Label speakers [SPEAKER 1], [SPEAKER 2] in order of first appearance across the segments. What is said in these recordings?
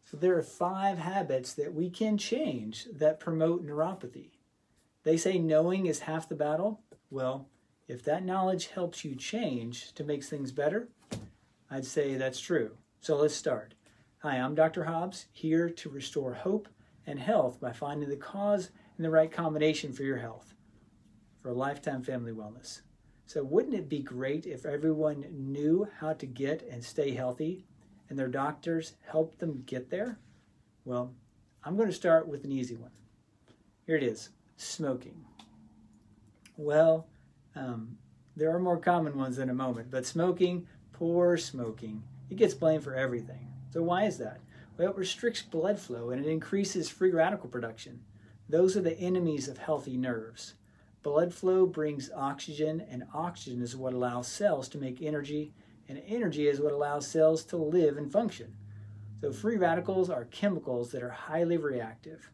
[SPEAKER 1] So there are 5 habits that we can change that promote neuropathy. They say knowing is half the battle. Well, if that knowledge helps you change to make things better, I'd say that's true. So let's start. Hi, I'm Dr. Hobbs, here to restore hope and health by finding the cause and the right combination for your health, for a lifetime family wellness. So wouldn't it be great if everyone knew how to get and stay healthy and their doctors helped them get there? Well, I'm going to start with an easy one. Here it is, smoking. Well, there are more common ones in a moment, but smoking, poor smoking, it gets blamed for everything. So why is that? Well, it restricts blood flow and it increases free radical production. Those are the enemies of healthy nerves. Blood flow brings oxygen, and oxygen is what allows cells to make energy, and energy is what allows cells to live and function. So free radicals are chemicals that are highly reactive.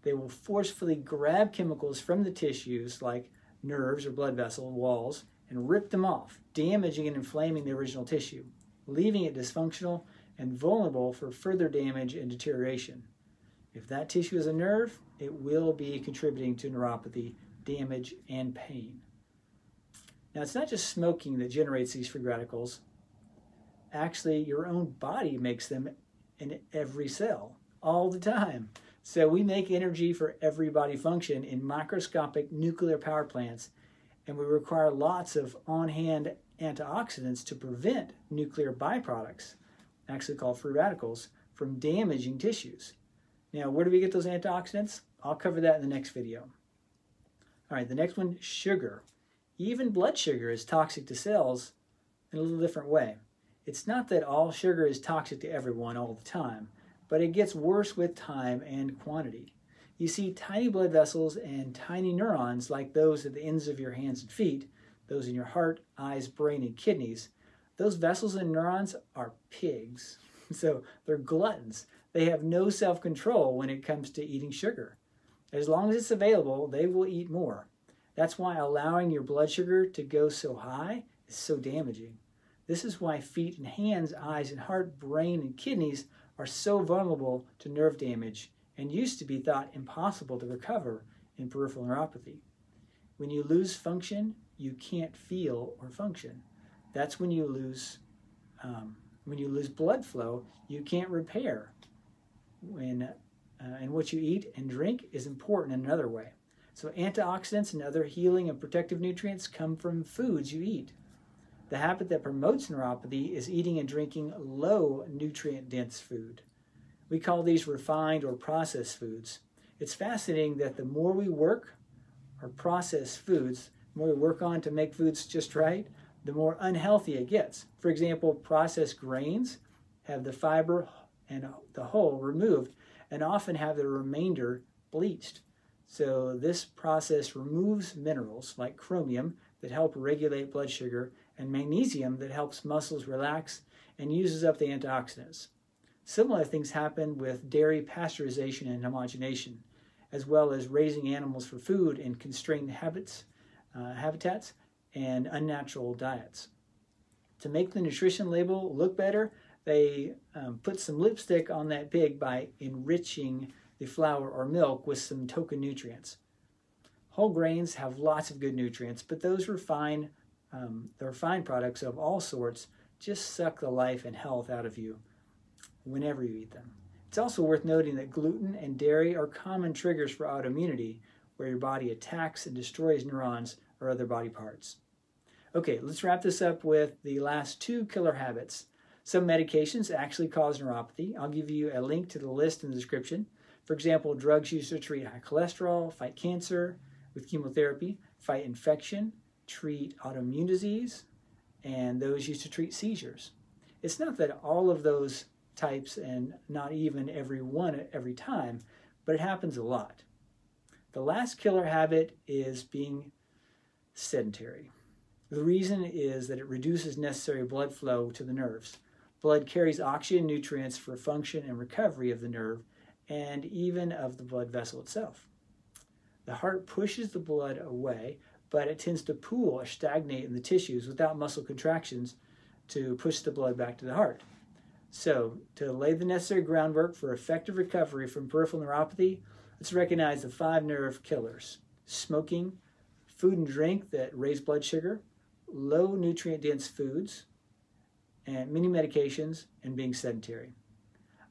[SPEAKER 1] They will forcefully grab chemicals from the tissues like nerves or blood vessel walls and rip them off, damaging and inflaming the original tissue, leaving it dysfunctional and vulnerable for further damage and deterioration. If that tissue is a nerve, it will be contributing to neuropathy, damage, and pain. Now, it's not just smoking that generates these free radicals. Actually, your own body makes them in every cell, all the time. So we make energy for every body function in microscopic nuclear power plants, and we require lots of on-hand antioxidants to prevent nuclear byproducts, actually called free radicals, from damaging tissues. Now, where do we get those antioxidants? I'll cover that in the next video. All right, the next one, sugar. Even blood sugar is toxic to cells in a little different way. It's not that all sugar is toxic to everyone all the time, but it gets worse with time and quantity. You see, tiny blood vessels and tiny neurons like those at the ends of your hands and feet, those in your heart, eyes, brain, and kidneys, those vessels and neurons are pigs. So they're gluttons. They have no self-control when it comes to eating sugar. As long as it's available, they will eat more. That's why allowing your blood sugar to go so high is so damaging. This is why feet and hands, eyes and heart, brain and kidneys are so vulnerable to nerve damage and used to be thought impossible to recover in peripheral neuropathy. When you lose function, you can't feel or function. That's when you lose blood flow, you can't repair. And what you eat and drink is important in another way. So antioxidants and other healing and protective nutrients come from foods you eat. The habit that promotes neuropathy is eating and drinking low nutrient-dense food. We call these refined or processed foods. It's fascinating that the more we work or process foods, the more we work on to make foods just right, the more unhealthy it gets. For example, processed grains have the fiber and the hull removed and often have the remainder bleached. So this process removes minerals like chromium that help regulate blood sugar and magnesium that helps muscles relax and uses up the antioxidants. Similar things happen with dairy pasteurization and homogenation, as well as raising animals for food in constrained habitats and unnatural diets. To make the nutrition label look better, they put some lipstick on that pig by enriching the flour or milk with some token nutrients. Whole grains have lots of good nutrients, but those the refined products of all sorts just suck the life and health out of you whenever you eat them. It's also worth noting that gluten and dairy are common triggers for autoimmunity, where your body attacks and destroys neurons or other body parts. Okay, let's wrap this up with the last 2 killer habits. Some medications actually cause neuropathy. I'll give you a link to the list in the description. For example, drugs used to treat high cholesterol, fight cancer with chemotherapy, fight infection, treat autoimmune disease, and those used to treat seizures. It's not that all of those types, and not even every one at every time, but it happens a lot. The last killer habit is being sedentary. The reason is that it reduces necessary blood flow to the nerves. Blood carries oxygen and nutrients for function and recovery of the nerve and even of the blood vessel itself. The heart pushes the blood away, but it tends to pool or stagnate in the tissues without muscle contractions to push the blood back to the heart. So, to lay the necessary groundwork for effective recovery from peripheral neuropathy, let's recognize the 5 nerve killers: smoking, food and drink that raise blood sugar, low nutrient-dense foods, and many medications, and being sedentary.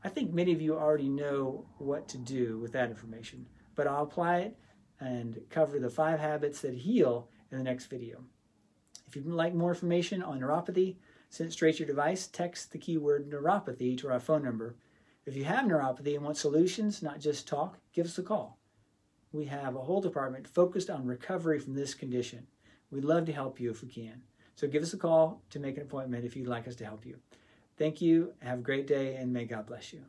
[SPEAKER 1] I think many of you already know what to do with that information, but I'll apply it and cover the 5 habits that heal in the next video. If you'd like more information on neuropathy, send it straight to your device. Text the keyword neuropathy to our phone number. If you have neuropathy and want solutions, not just talk, give us a call. We have a whole department focused on recovery from this condition. We'd love to help you if we can. So give us a call to make an appointment if you'd like us to help you. Thank you, have a great day, and may God bless you.